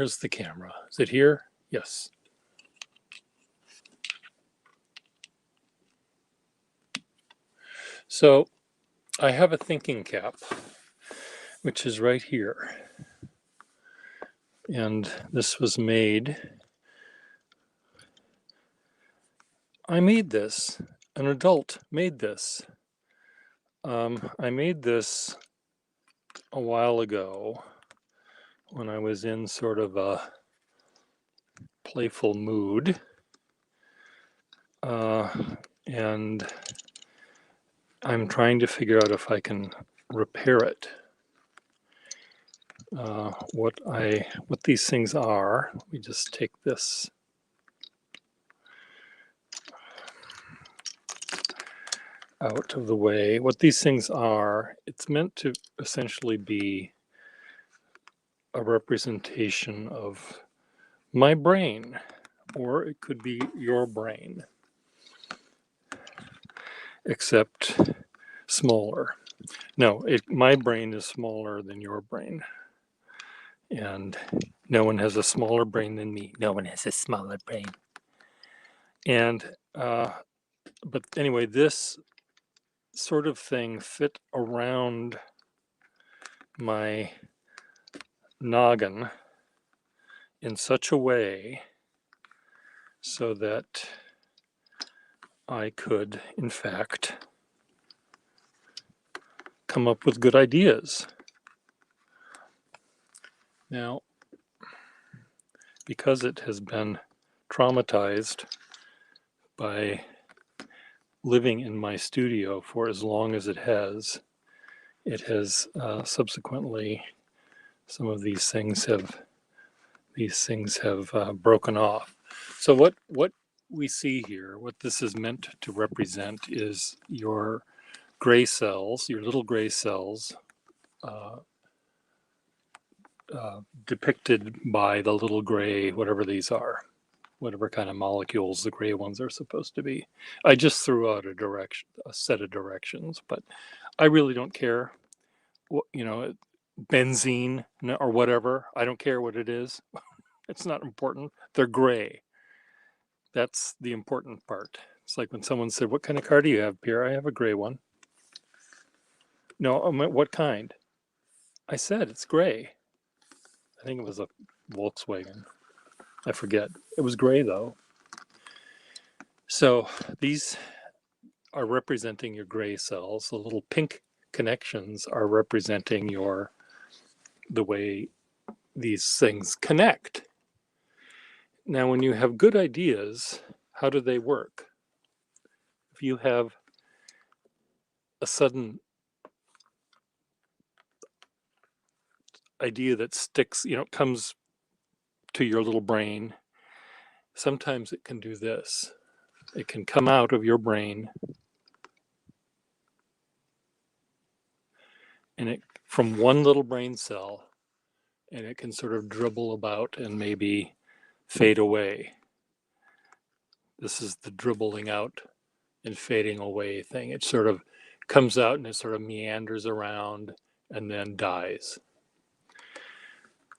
Where's the camera? Is it here? Yes. So I have a thinking cap, which is right here. And this was made, I made this, an adult made this. I made this a while ago when I was in sort of a playful mood. And I'm trying to figure out if I can repair it. What these things are, let me just take this out of the way. What these things are, it's meant to essentially be a representation of my brain, or it could be your brain, except smaller. No, my brain is smaller than your brain. And no one has a smaller brain than me. No one has a smaller brain. And, but anyway, this sort of thing fit around my noggin in such a way so that I could, in fact, come up with good ideas. Now, because it has been traumatized by living in my studio for as long as it has subsequently, some of these things have broken off. So what we see here, what this is meant to represent, is your gray cells, your little gray cells, depicted by the little gray, whatever these are, whatever kind of molecules the gray ones are supposed to be. I just threw out a set of directions, but I really don't care. You know, benzene or whatever. I don't care what it is. It's not important. They're gray. That's the important part. It's like when someone said, "What kind of car do you have, Pierre?" "I have a gray one." "No, what kind?" I said, "It's gray." I think it was a Volkswagen. I forget. It was gray though. So these are representing your gray cells. The little pink connections are representing the way these things connect. Now, when you have good ideas, how do they work? If you have a sudden idea that sticks, comes to your little brain, sometimes it can do this. It can come out of your brain and from one little brain cell, and it can sort of dribble about and maybe fade away. This is the dribbling out and fading away thing. It sort of comes out and it sort of meanders around and then dies.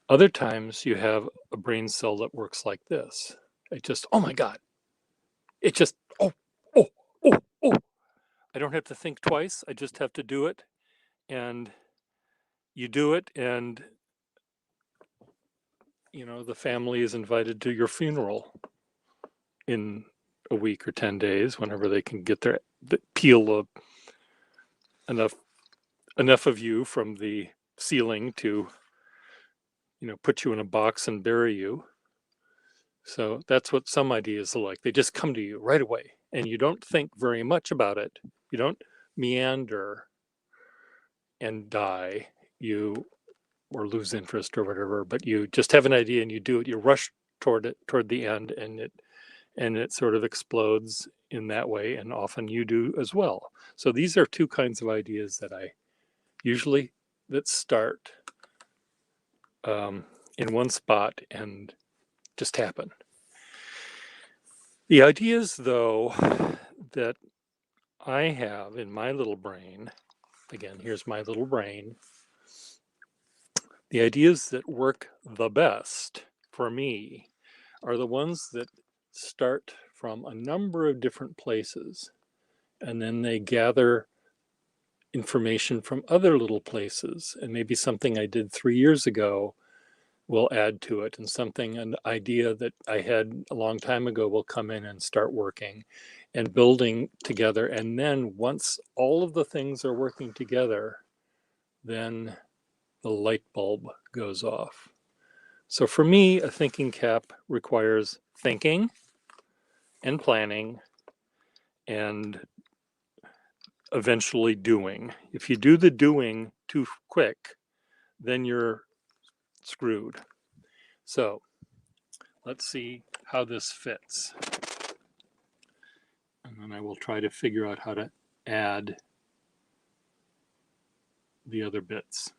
Other times you have a brain cell that works like this. It just, oh my God. It just, oh. I don't have to think twice. I just have to do it. And you do it, and the family is invited to your funeral in a week or 10 days, whenever they can get peel enough of you from the ceiling to put you in a box and bury you. So that's what some ideas are like. They just come to you right away, and you don't think very much about it. You don't meander and die, or lose interest or whatever, but you just have an idea and you do it. You rush toward the end, and it sort of explodes in that way, and often you do as well. So these are two kinds of ideas that start in one spot and just happen. The ideas, though, that I have in my little brain, again, here's my little brain, the ideas that work the best for me, are the ones that start from a number of different places and then they gather information from other little places, and maybe something I did 3 years ago will add to it, and something, an idea that I had a long time ago will come in and start working and building together. And then once all of the things are working together, then the light bulb goes off. So for me, a thinking cap requires thinking and planning and eventually doing. If you do the doing too quick, then you're screwed. So let's see how this fits. And then I will try to figure out how to add the other bits.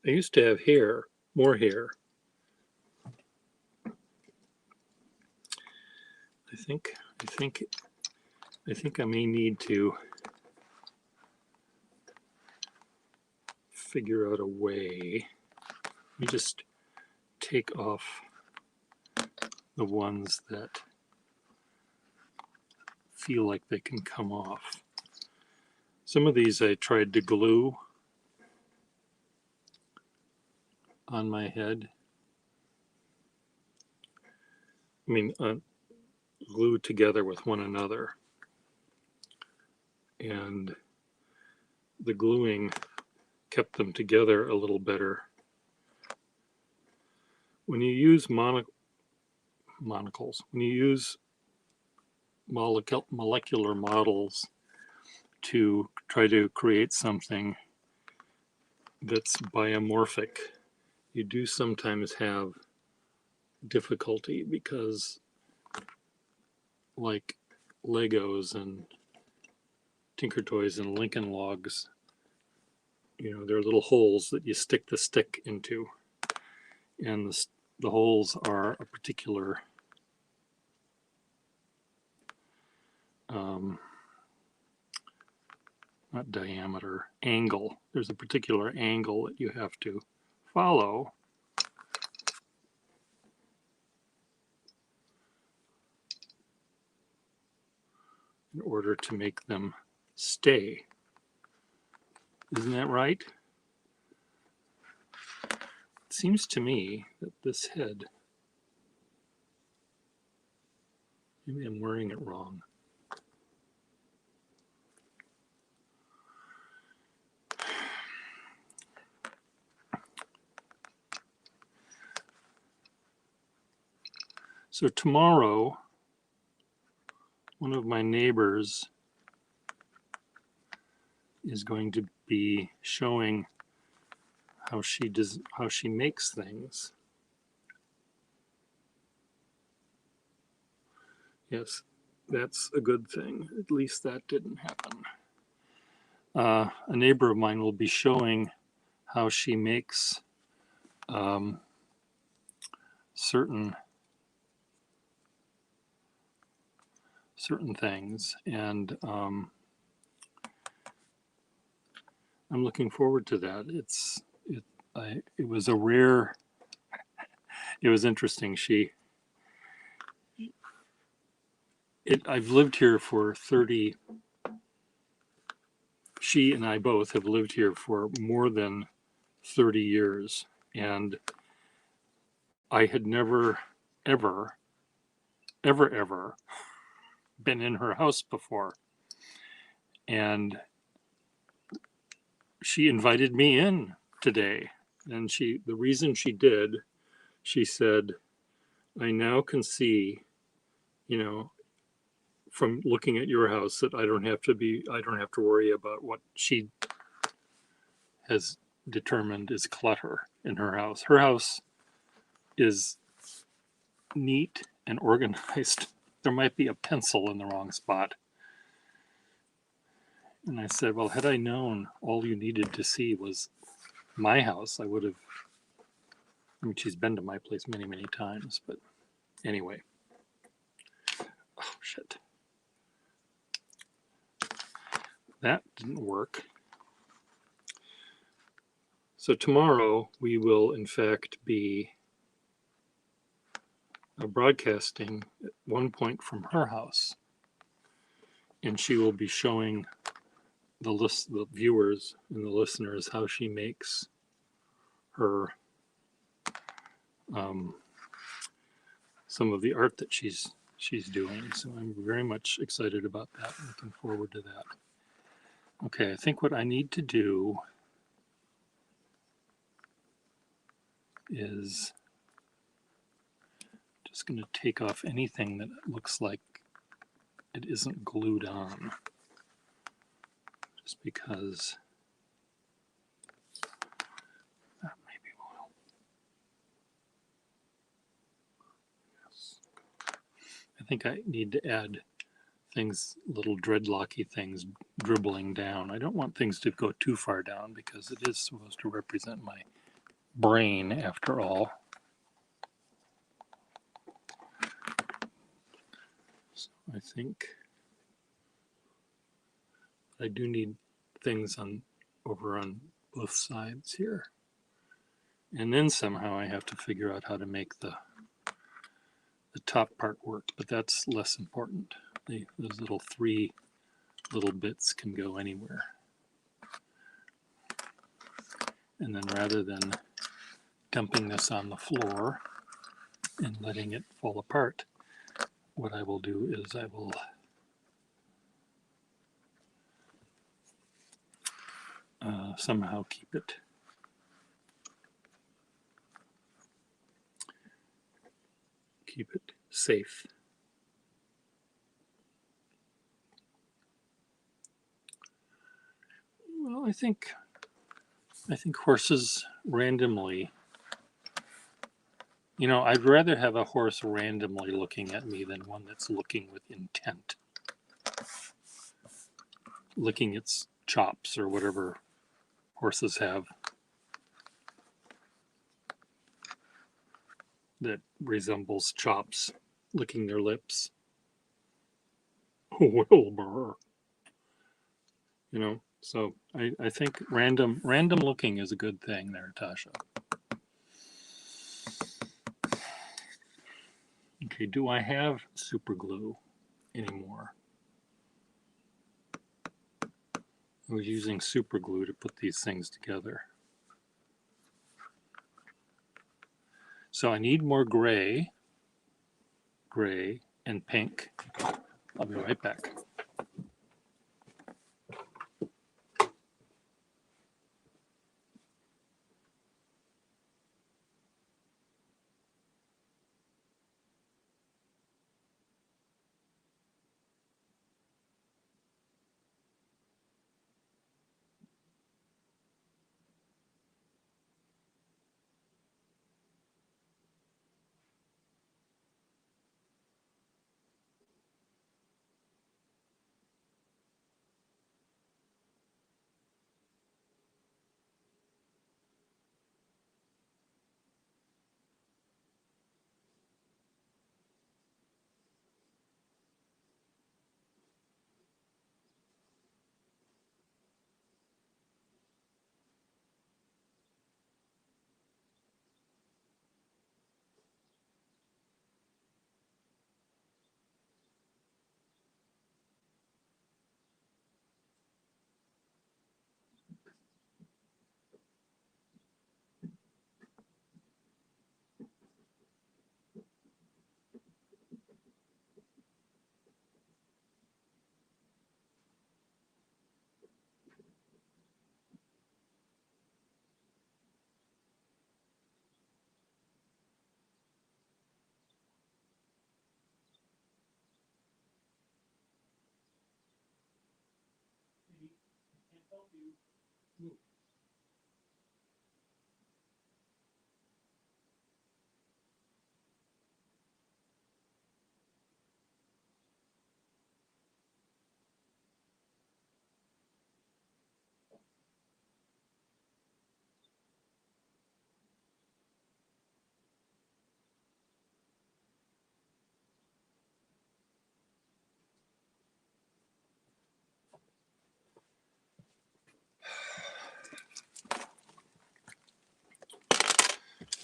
I used to have hair, more hair. I think I may need to figure out a way. Let me just take off the ones that feel like they can come off. Some of these I tried to glue on my head. I mean, glued together with one another. And the gluing kept them together a little better. When you use monocles, when you use molecular models to try to create something that's biomorphic, you do sometimes have difficulty because, like Legos and Tinker Toys and Lincoln Logs, you know, there are little holes that you stick the stick into, and the holes are a particular not diameter, angle. There's a particular angle that you have to follow in order to make them stay. Isn't that right? It seems to me that this head, maybe I'm wearing it wrong. So tomorrow, one of my neighbors is going to be showing how she makes things. Yes, that's a good thing. At least that didn't happen. A neighbor of mine will be showing how she makes certain things, and I'm looking forward to that. It was a rare. It was interesting. I've lived here for 30. She and I both have lived here for more than 30 years, and I had never, ever been in her house before. And she invited me in today. And the reason she did, she said, I now can see, you know, from looking at your house that I don't have to worry about what she has determined is clutter in her house. Her house is neat and organized. There might be a pencil in the wrong spot. And I said, well, had I known all you needed to see was my house, I would have. I mean, she's been to my place many, many times, but anyway. Oh, shit. That didn't work. So tomorrow we will in fact be broadcasting at one point from her house, and she will be showing the viewers and the listeners how she makes her um, some of the art that she's doing. So I'm very much excited about that. Looking forward to that. Okay, I think what I need to do is just going to take off anything that looks like it isn't glued on, just because that maybe will. Yes. I think I need to add things, little dreadlocky things dribbling down. I don't want things to go too far down because it is supposed to represent my brain after all. So I think I do need things over on both sides here. And then somehow I have to figure out how to make the top part work, but that's less important. Those little three little bits can go anywhere. And then rather than dumping this on the floor and letting it fall apart, what I will do is I will somehow keep it safe. Well, I think horses randomly, I'd rather have a horse randomly looking at me than one that's looking with intent, licking its chops or whatever horses have that resembles chops, licking their lips. Wilbur. So I think random looking is a good thing there, Tasha. Okay, do I have super glue anymore? I was using super glue to put these things together. So I need more gray, and pink. I'll be right back.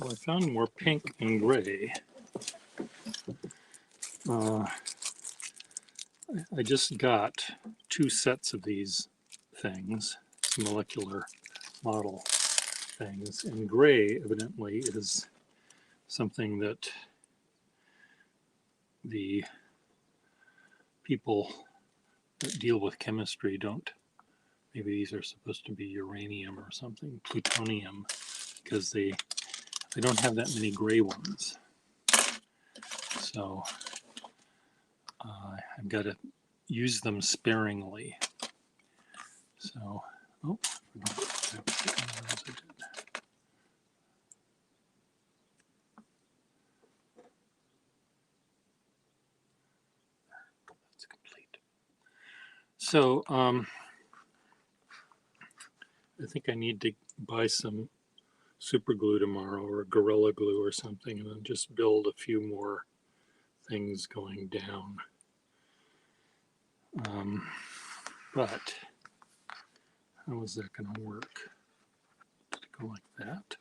Well, I found more pink and gray. I just got 2 sets of these things, molecular model things, and gray evidently is something that the people that deal with chemistry don't. Maybe these are supposed to be uranium or something, plutonium, because they don't have that many gray ones. So I've got to use them sparingly. So, oh, that's complete. So, I think I need to buy some super glue tomorrow, or Gorilla Glue or something, and then just build a few more things going down. But how is that going to work? Does it go like that?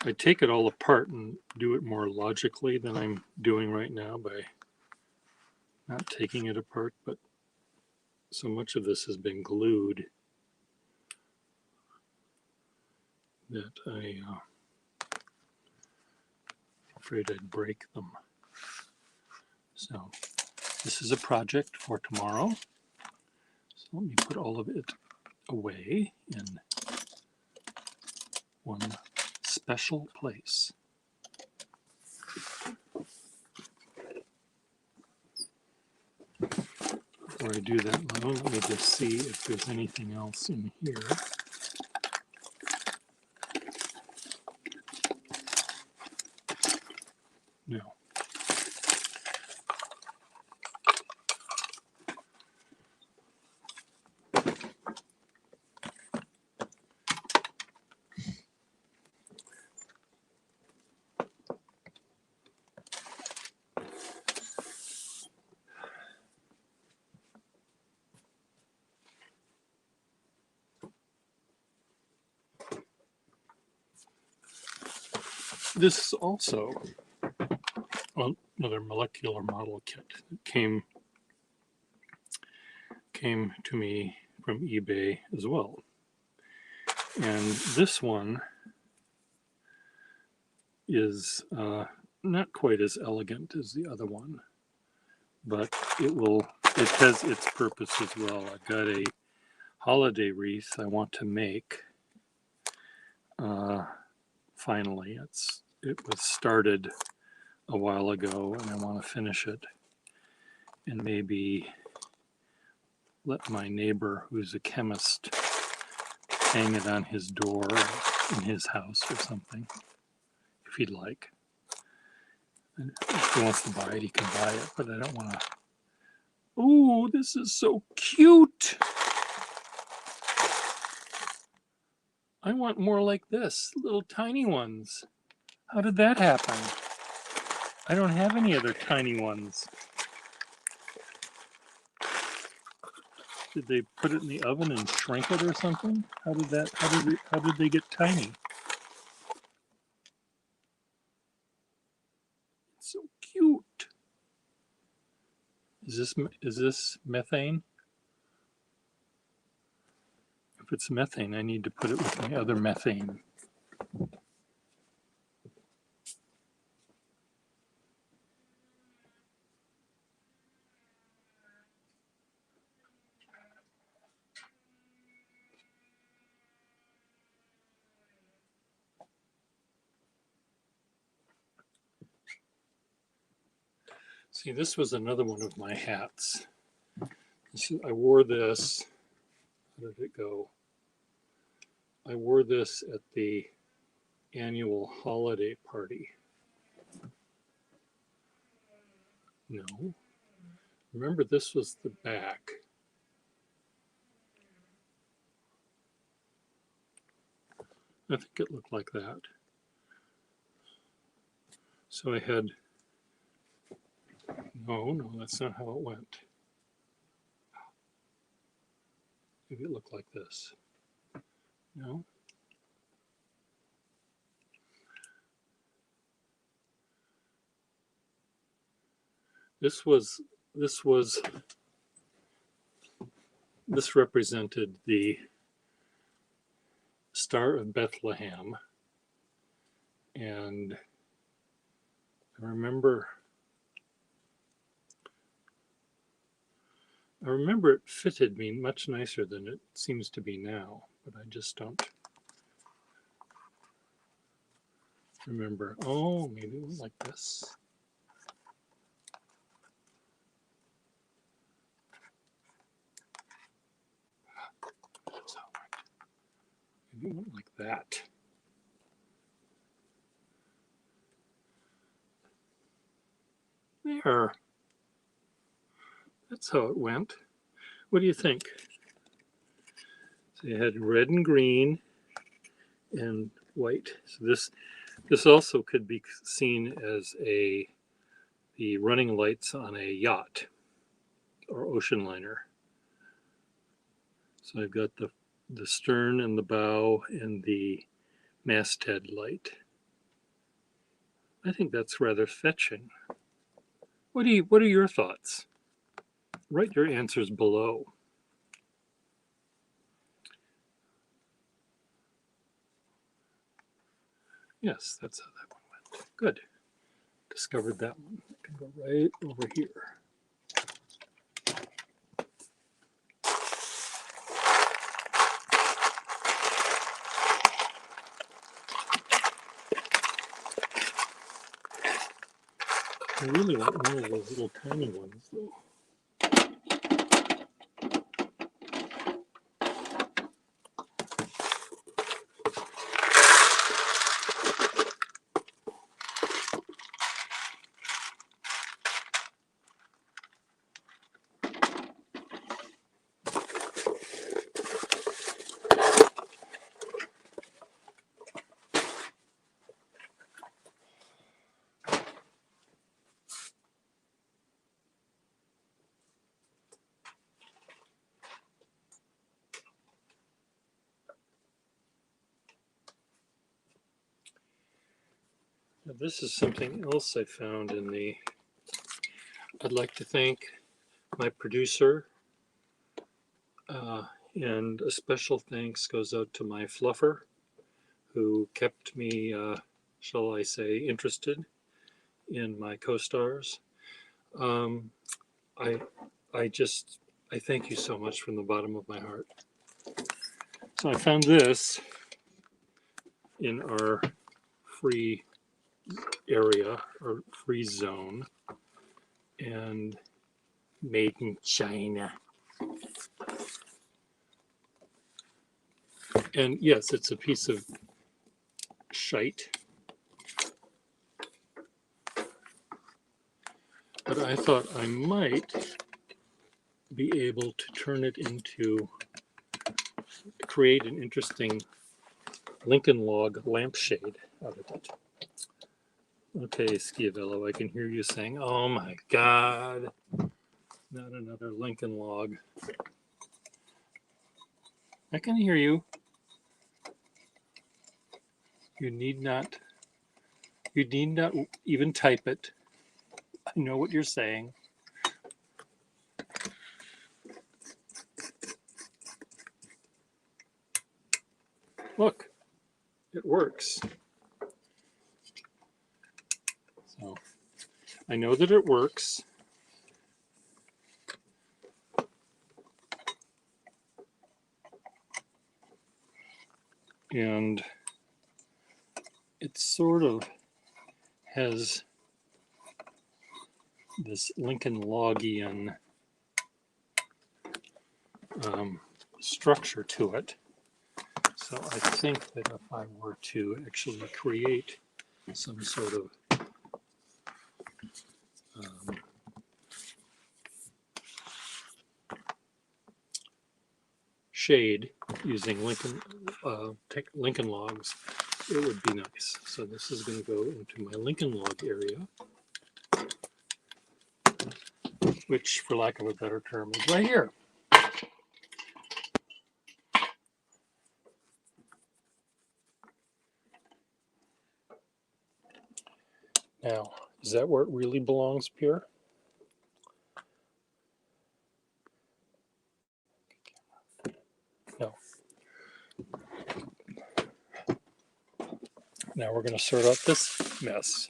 I take it all apart and do it more logically than I'm doing right now by not taking it apart, but so much of this has been glued that I'm afraid I'd break them. So this is a project for tomorrow. So let me put all of it away in one special place. Before I do that, though, let me just see if there's anything else in here. No. This is also another molecular model kit that came to me from eBay as well. And this one is not quite as elegant as the other one, but it has its purpose as well. I've got a holiday wreath I want to make. Finally, it was started a while ago, and I want to finish it, and maybe let my neighbor, who's a chemist, hang it on his door in his house or something, if he'd like. And if he wants to buy it, he can buy it, but I don't want to. Oh, this is so cute. I want more like this, little tiny ones. How did that happen? I don't have any other tiny ones. Did they put it in the oven and shrink it or something? How did they get tiny? It's so cute. Is this methane? If it's methane, I need to put it with my other methane. See, this was another one of my hats. I wore this. How did it go? I wore this at the annual holiday party. No. Remember, this was the back. I think it looked like that. So I had No, that's not how it went. Maybe it looked like this. No. This represented the Star of Bethlehem, and I remember it fitted me much nicer than it seems to be now, but I just don't remember. Oh, maybe it was like this. Maybe it went like that. There. That's how it went. What do you think? So you had red and green and white. So this also could be seen as the running lights on a yacht or ocean liner. So I've got the stern and the bow and the masthead light. I think that's rather fetching. What are your thoughts? Write your answers below. Yes, that's how that one went. Good. Discovered that one. I can go right over here. I really want one of those little tiny ones, though. Now, this is something else I found in the. I'd like to thank my producer, and a special thanks goes out to my fluffer, who kept me, shall I say, interested in my co-stars. I thank you so much from the bottom of my heart. So I found this in our free area or free zone, and made in China. And yes, it's a piece of shite, but I thought I might be able to turn it into, create an interesting Lincoln log lampshade out of it. Okay, Schiavello, I can hear you saying, oh my God, not another Lincoln log. I can hear you. You need not even type it. I know what you're saying. Look, it works. So I know that it works. And it sort of has this Lincoln Logian structure to it. So I think that if I were to actually create some sort of shade using Lincoln logs, it would be nice. So this is going to go into my Lincoln log area. which, for lack of a better term, is right here. Now, is that where it really belongs, Pierre? No. Now we're going to sort out this mess.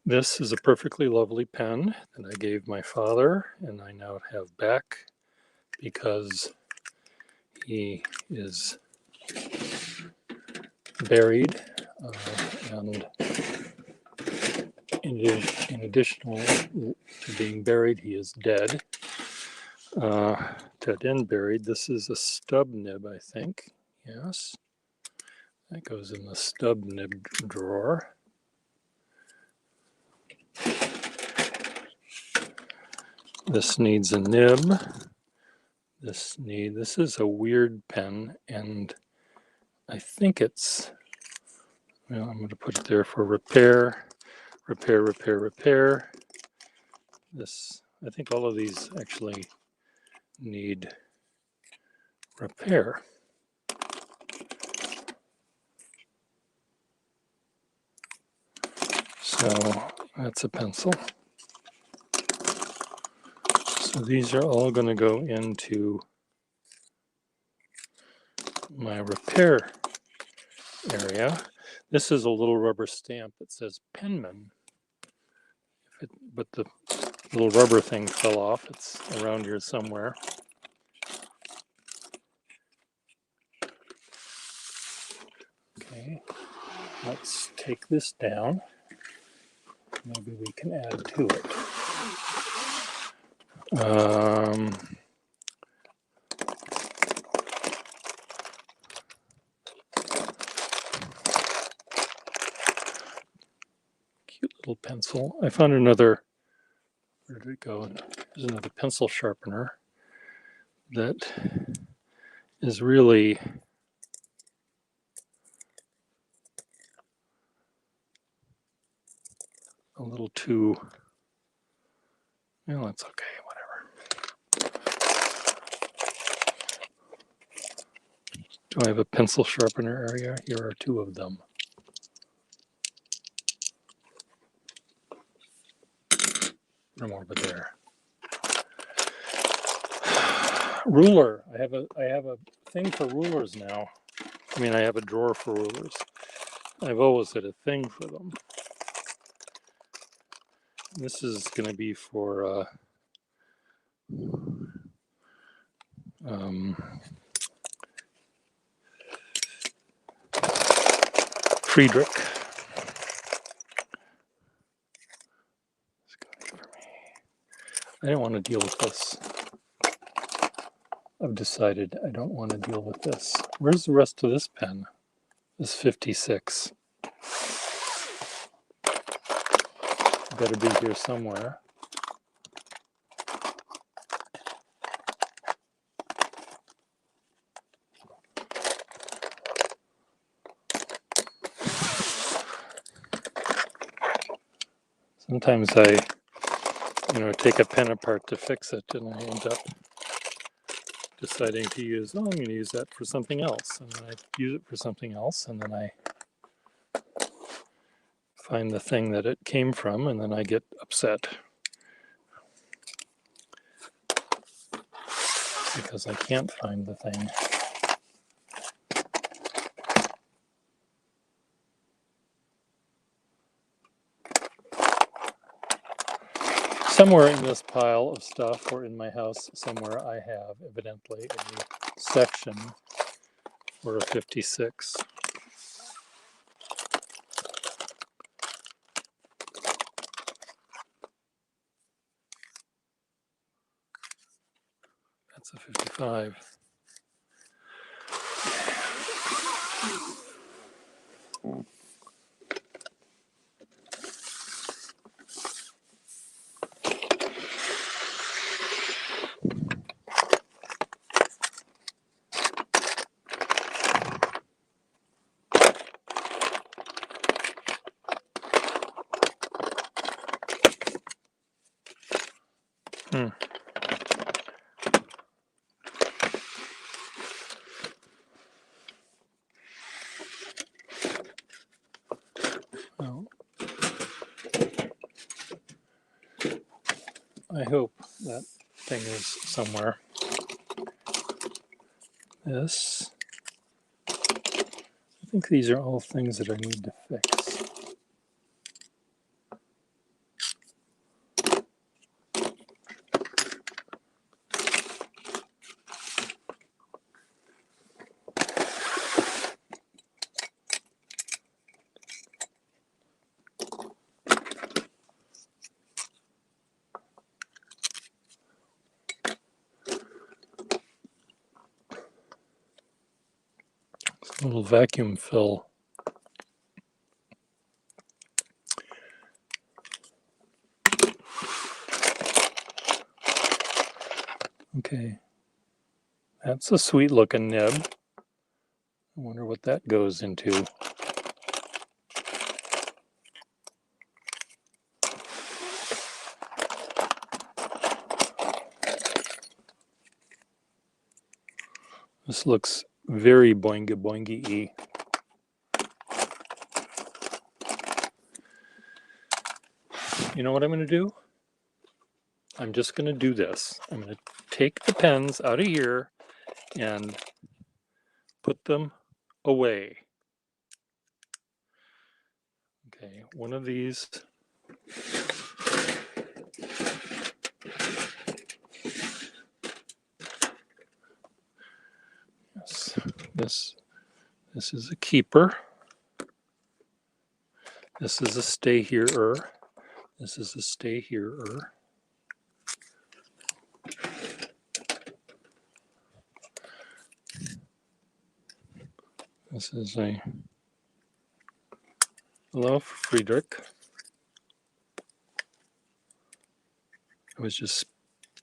This is a perfectly lovely pen that I gave my father, and I now have back because he is buried, and in addition to being buried, he is dead. Dead and buried. This is a stub nib, I think. Yes. That goes in the stub nib drawer. This needs a nib. This is a weird pen, and I think it's, well, I'm going to put it there for repair. This, I think all of these actually need repair. So that's a pencil. So these are all going to go into my repair area. This is a little rubber stamp that says Penman. But the little rubber thing fell off. It's around here somewhere. Okay, let's take this down. Maybe we can add to it. Cute little pencil. I found another, where did it go? There's another pencil sharpener that is really a little too, well, that's okay, whatever. Do I have a pencil sharpener area? Here are two of them. No more, but there. Ruler. I have a thing for rulers now. I mean, I have a drawer for rulers. I've always had a thing for them. This is going to be for Friedrich. I don't want to deal with this. I've decided I don't want to deal with this. Where's the rest of this pen? This 56. Better be here somewhere. Sometimes I, take a pen apart to fix it, and I end up deciding to use, I'm going to use that for something else, and then I use it for something else, and then I find the thing that it came from, and then I get upset because I can't find the thing. Somewhere in this pile of stuff, or in my house somewhere, I have evidently a section for a 56. That's a 55. Hmm. Well, I hope that thing is somewhere. This. I think these are all things that I need to fix. It's a little vacuum fill. Okay, that's a sweet looking nib. I wonder what that goes into. This looks very boingy boingy-y. You know what I'm going to do? I'm just going to do this. I'm going to take the pens out of here and put them away. Okay, one of these. Yes, this is a keeper. This is a stay here-er. This is a stay here-er. This is a hello, Friedrich. I was just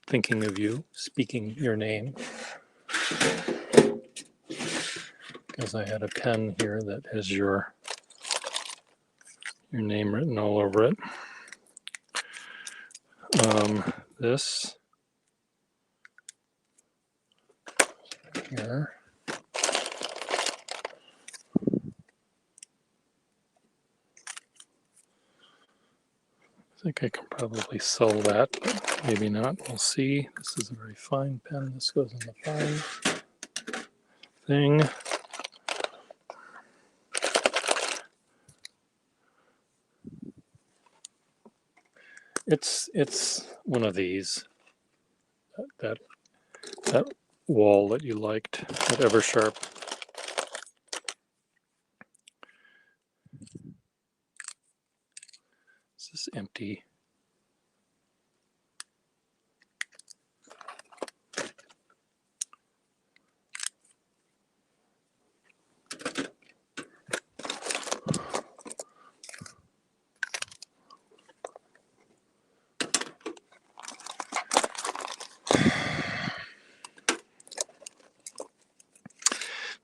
thinking of you, speaking your name, because I had a pen here that has your name written all over it. This here. I think I can probably sell that, but maybe not. We'll see. This is a very fine pen. This goes in the fine thing. It's one of these. That wall that you liked, that Eversharp. This is empty.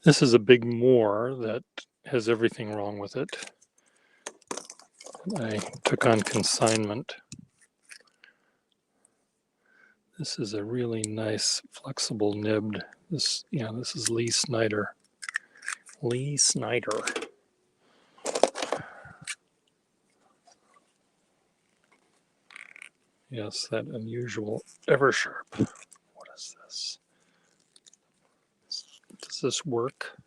This is a big Moore that has everything wrong with it. I took on consignment. This is a really nice flexible nibbed. This is Lee Snyder. Lee Snyder. Yes, that unusual Eversharp. What is this? Does this work?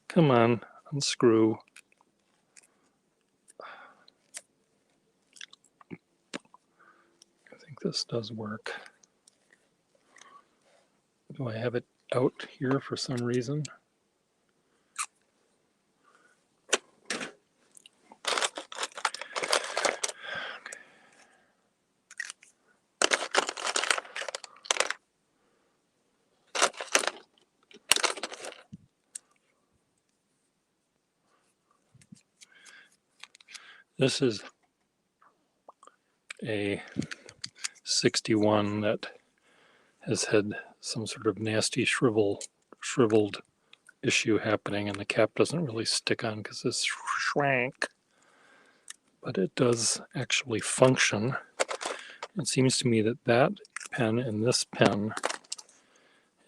Come on, unscrew. I think this does work. Do I have it out here for some reason? This is a 61 that has had some sort of nasty shriveled issue happening, and the cap doesn't really stick on because it's shrank, but it does actually function. It seems to me that that pen and this pen,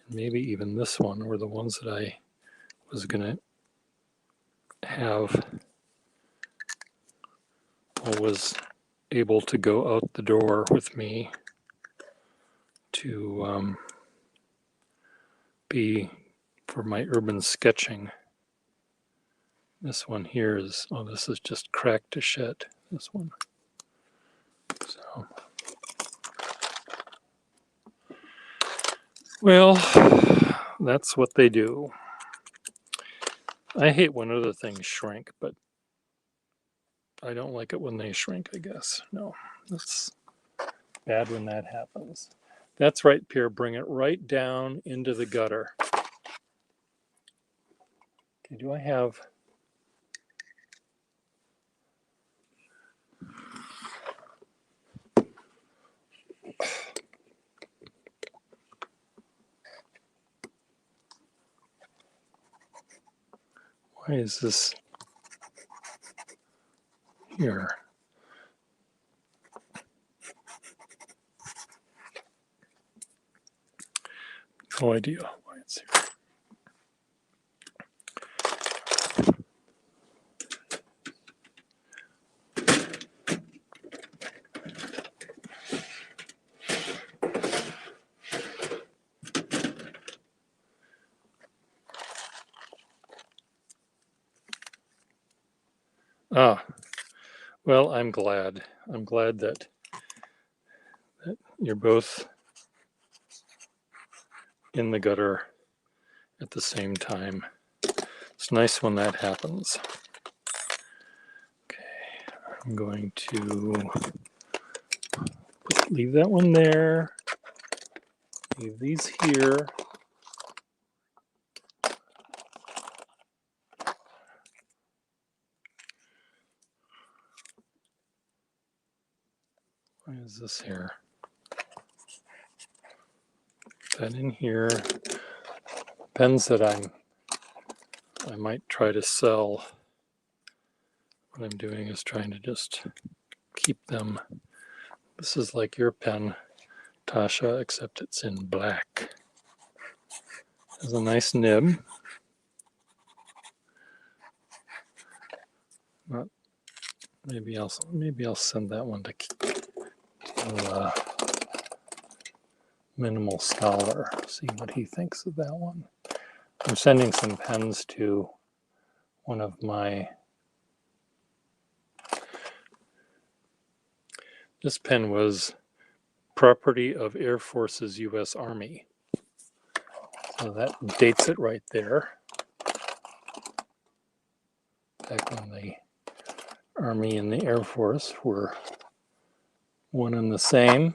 and maybe even this one, were the ones that I was going to have, or was able to go out the door with me to be for my urban sketching. This one here is, oh, this is just cracked to shit, this one. So, well, that's what they do. I hate when other things shrink, but I don't like it when they shrink, I guess. No, that's bad when that happens. That's right, Pierre. Bring it right down into the gutter. Okay, do I have... Why is this here? No idea why it's here. Ah, well, I'm glad. I'm glad that you're both in the gutter at the same time. It's nice when that happens. Okay, I'm going to leave that one there. Leave these here. Why is this here? Put that in here. Pens that I might try to sell. What I'm doing is trying to just keep them. This is like your pen, Tasha, except it's in black. Has a nice nib. Not, maybe I'll send that one to Minimal Scholar. See what he thinks of that one. I'm sending some pens to one of my... This pen was property of Air Force's U.S. Army. So that dates it right there. Back when the Army and the Air Force were one and the same.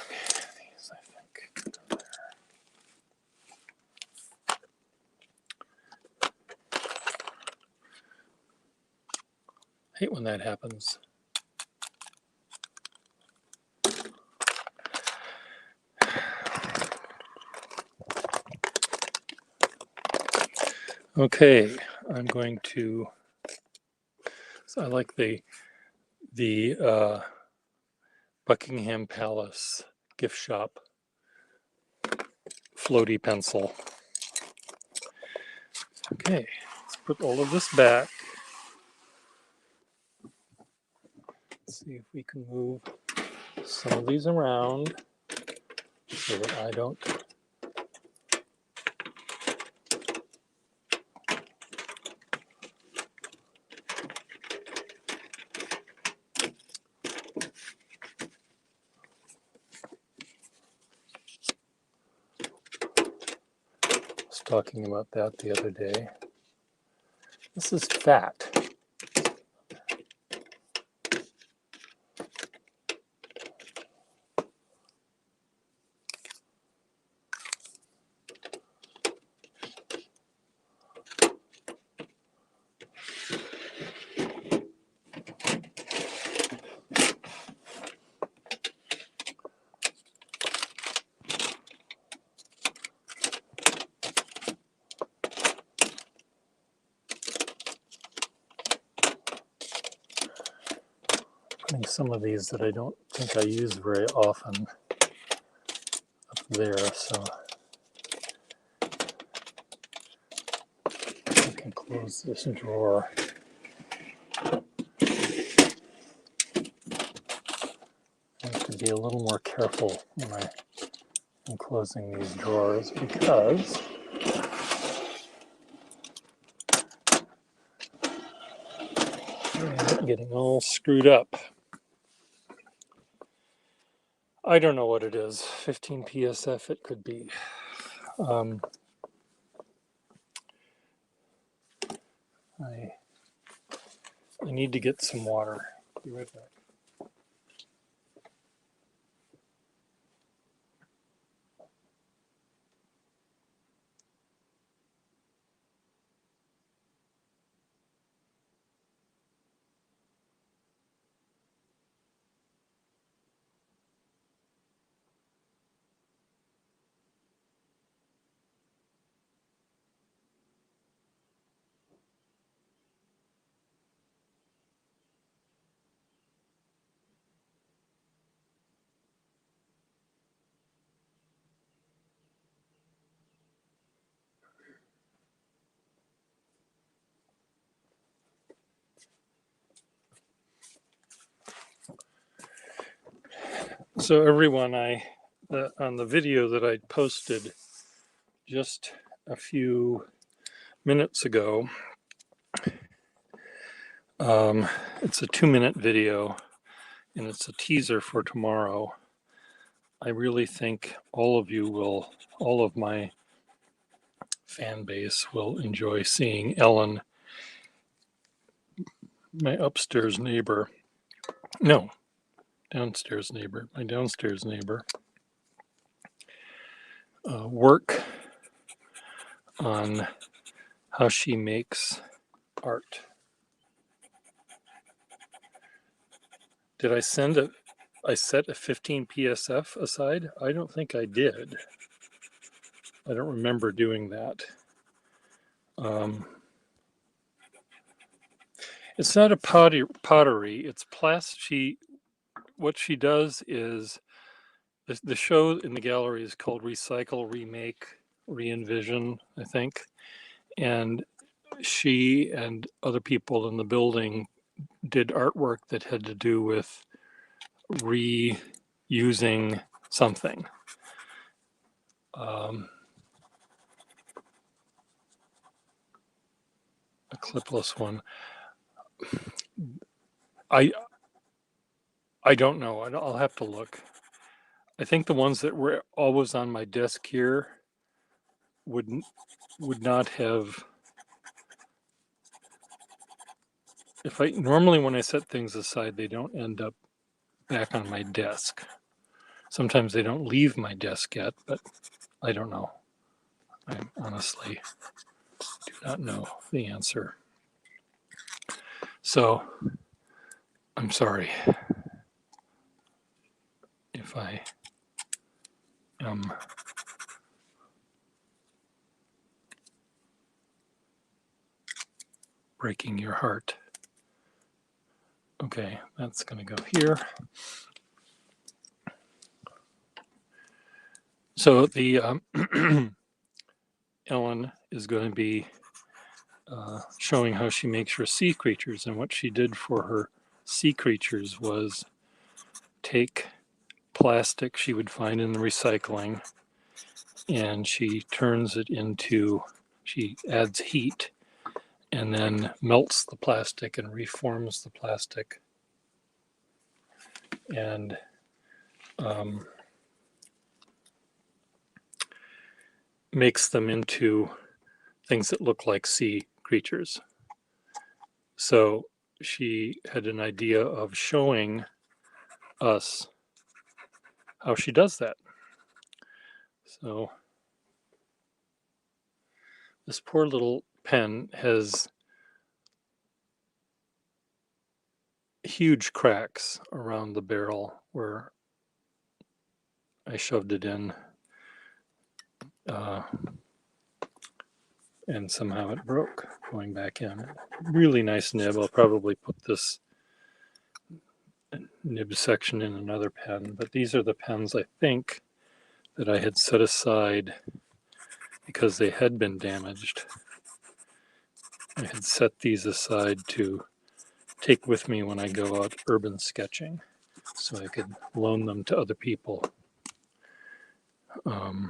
These, I think, go there. I hate when that happens. Okay, I'm going to... So I like the Buckingham Palace gift shop floaty pencil. Okay, let's put all of this back. Let's see if we can move some of these around so that I don't... I was talking about that the other day. This is fat. And some of these that I don't think I use very often up there, so I can close this drawer. I have to be a little more careful when I'm closing these drawers because I'm getting all screwed up. I don't know what it is. 15 PSF it could be. I need to get some water. Be right back. So everyone, on the video that I posted just a few minutes ago, it's a 2-minute video and it's a teaser for tomorrow. I really think all of my fan base will enjoy seeing Ellen, my downstairs neighbor, work on how she makes art. Did I set a 15 PSF aside? I don't think I did. I don't remember doing that. It's not a pottery. It's plastic. What she does is the show in the gallery is called Recycle, Remake, Re-Envision, I think. And she and other people in the building did artwork that had to do with reusing something. A clipless one. I don't know. I'll have to look. I think the ones that were always on my desk here would not have. Normally when I set things aside, they don't end up back on my desk. Sometimes they don't leave my desk yet, but I don't know. I honestly do not know the answer. So I'm sorry if I am breaking your heart. Okay, that's going to go here. So the Ellen is going to be showing how she makes her sea creatures, and what she did for her sea creatures was take plastic she would find in the recycling, and she adds heat and then melts the plastic and reforms the plastic and makes them into things that look like sea creatures. So she had an idea of showing us how she does that. So this poor little pen has huge cracks around the barrel where I shoved it in, and somehow it broke going back in. Really nice nib. I'll probably put this nib section in another pen, but these are the pens I think that I had set aside because they had been damaged. I had set these aside to take with me when I go out urban sketching, so I could loan them to other people. But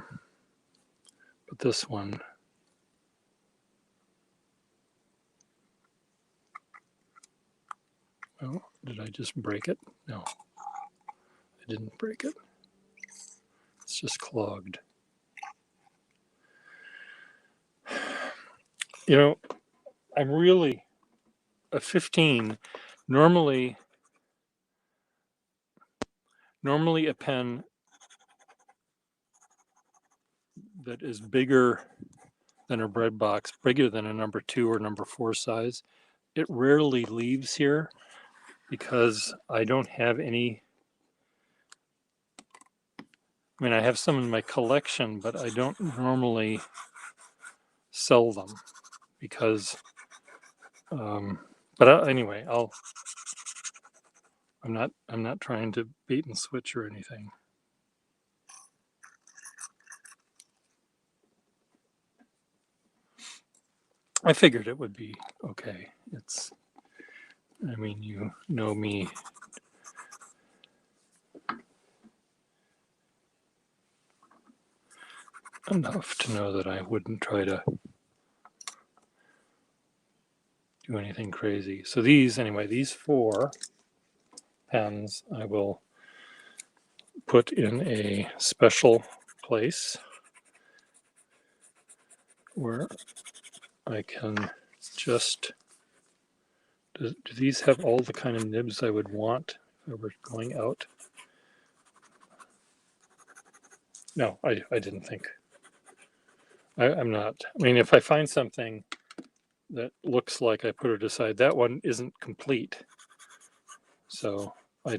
this one, oh, did I just break it? No, I didn't break it. It's just clogged. You know, I'm really a 15. Normally a pen that is bigger than a bread box, bigger than a number 2 or number 4 size, it rarely leaves here because I don't have any. I mean, I have some in my collection, but I don't normally sell them because. Anyway, I'm not trying to bait and switch or anything. I figured it would be okay. I mean, you know me. Enough to know that I wouldn't try to do anything crazy. So these 4 pens I will put in a special place where I can just, do these have all the kind of nibs I would want if I were going out? No, I didn't think. I'm not. I mean, if I find something that looks like I put it aside, that one isn't complete. So I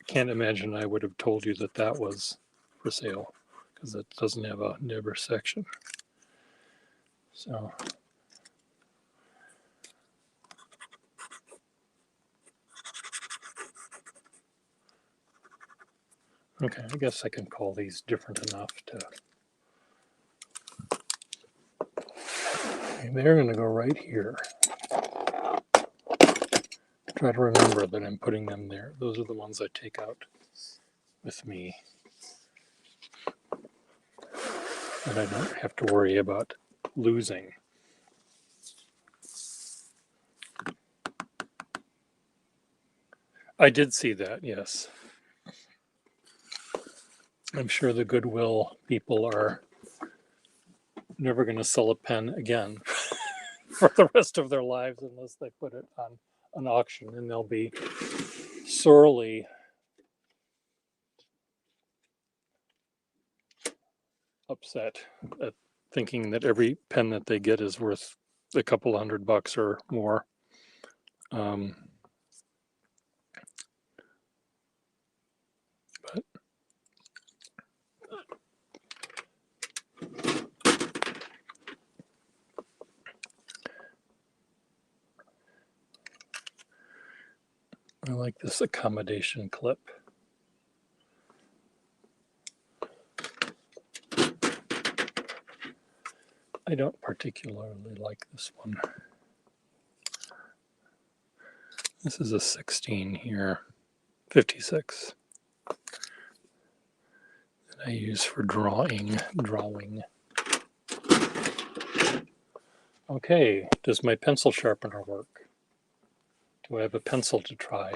can't imagine I would have told you that was for sale because it doesn't have a nib section. So okay, I guess I can call these different enough to. Okay, they're going to go right here. Try to remember that I'm putting them there. Those are the ones I take out with me. And I don't have to worry about losing. I did see that, yes. I'm sure the Goodwill people are never going to sell a pen again for the rest of their lives unless they put it on an auction, and they'll be sorely upset at thinking that every pen that they get is worth a couple $100 or more. But I like this accommodation clip. I don't particularly like this one. This is a 16 here, 56. That I use for drawing. Okay, does my pencil sharpener work? Do I have a pencil to try?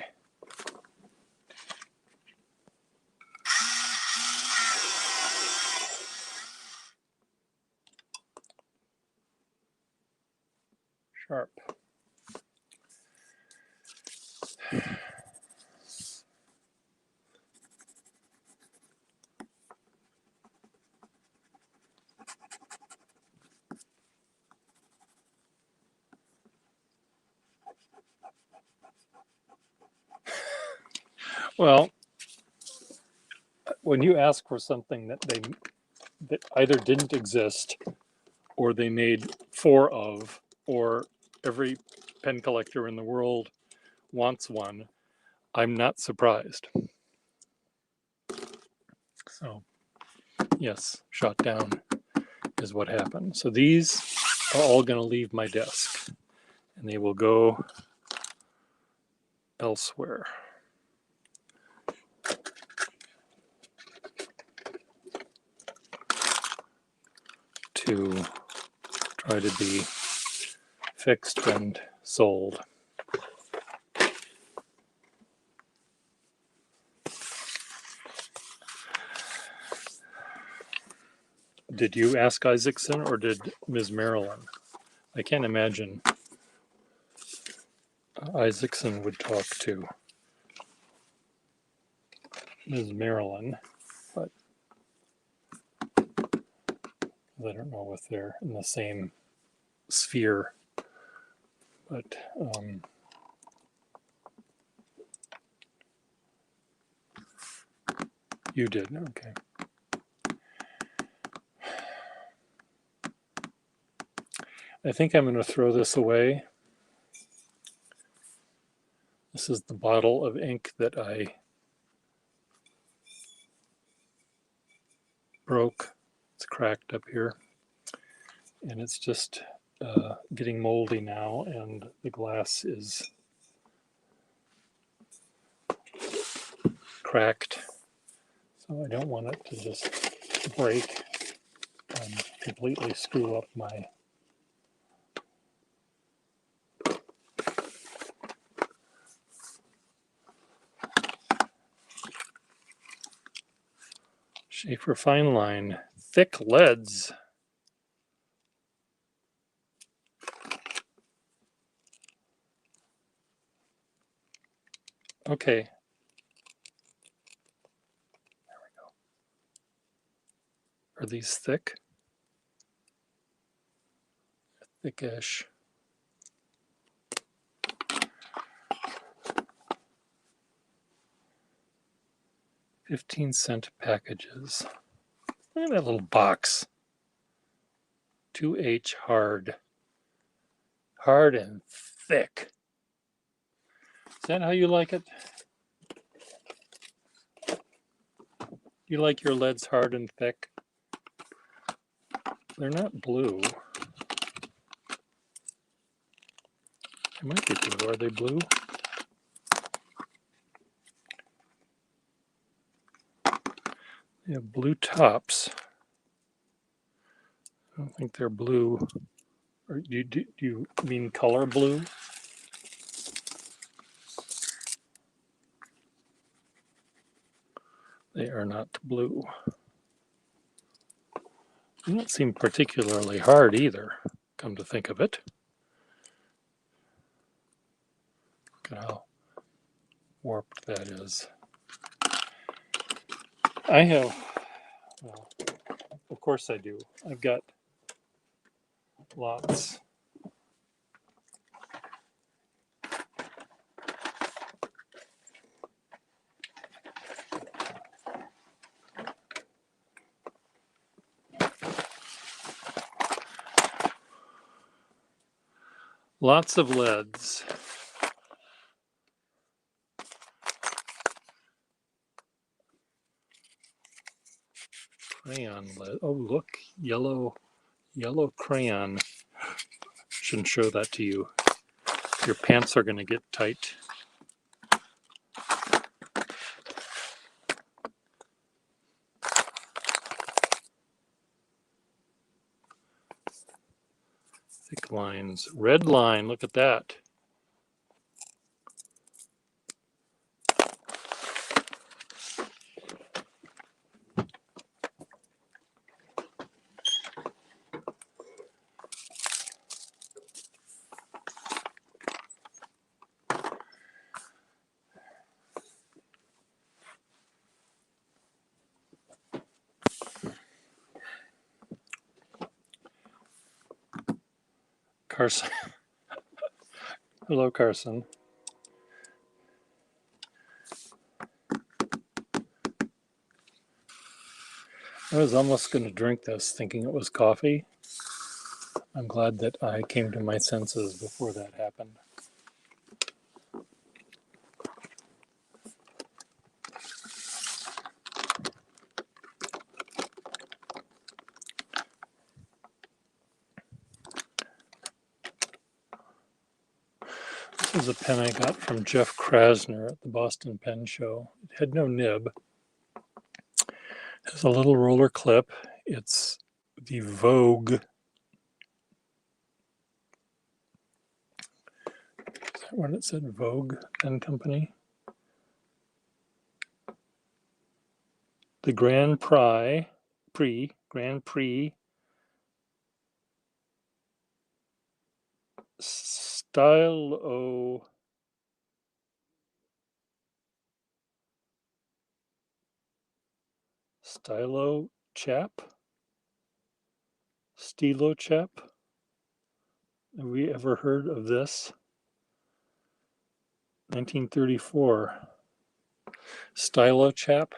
Sharp. Well, when you ask for something that either didn't exist or they made 4 of, or every pen collector in the world wants one, I'm not surprised. So, yes, shot down is what happened. So these are all going to leave my desk, and they will go elsewhere. To try to be fixed and sold. Did you ask Isaacson or did Ms. Marilyn? I can't imagine Isaacson would talk to Ms. Marilyn, but I don't know if they're in the same sphere. But you did, okay. I think I'm going to throw this away. This is the bottle of ink that I broke. It's cracked up here, and it's just getting moldy now, and the glass is cracked. So I don't want it to just break and completely screw up my Schaefer Fine Line thick leads. Okay. There we go. Are these thick? Thickish. $0.15 packages. Look at that little box. 2H hard. Hard and thick. Is that how you like it? You like your leads hard and thick? They're not blue. They might be blue. Are they blue? They have blue tops. I don't think they're blue. Or do you mean color blue? They are not blue. They don't seem particularly hard either, come to think of it. Look at how warped that is. I have, well, of course I do. I've got lots. Lots of leads. Crayon lead. Oh, look, yellow crayon. Shouldn't show that to you. Your pants are going to get tight. Thick lines. Red line, look at that. Carson. Hello, Carson. I was almost going to drink this thinking it was coffee. I'm glad that I came to my senses before that happened. This is a pen I got from Jeff Krasner at the Boston Pen Show. It had no nib. It has a little roller clip. It's the Vogue. Is that what it said? Vogue Pen Company. The Grand Prix Stilo Chap. Have we ever heard of this? 1934. Stilo Chap.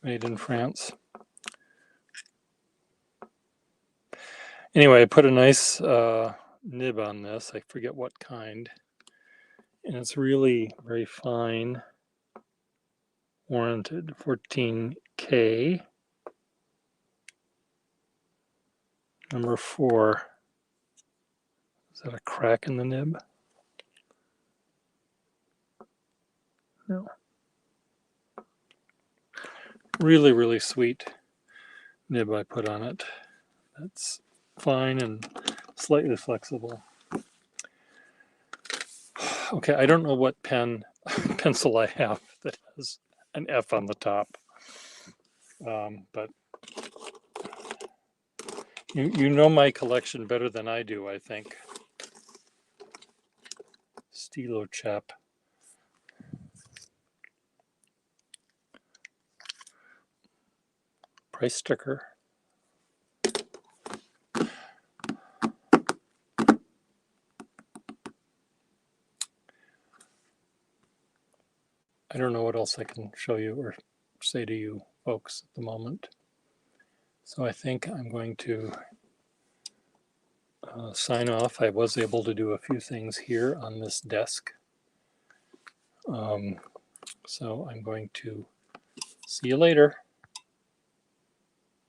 Made in France. Anyway, I put a nice nib on this. I forget what kind. And it's really very fine. Warranted 14K. Number 4. Is that a crack in the nib? No. Really, really sweet nib I put on it. That's fine and slightly flexible. Okay, I don't know what pencil I have that has an F on the top, but you know my collection better than I do, I think. Stilo Chap. Price sticker. I don't know what else I can show you or say to you folks at the moment. So I think I'm going to sign off. I was able to do a few things here on this desk. So I'm going to see you later.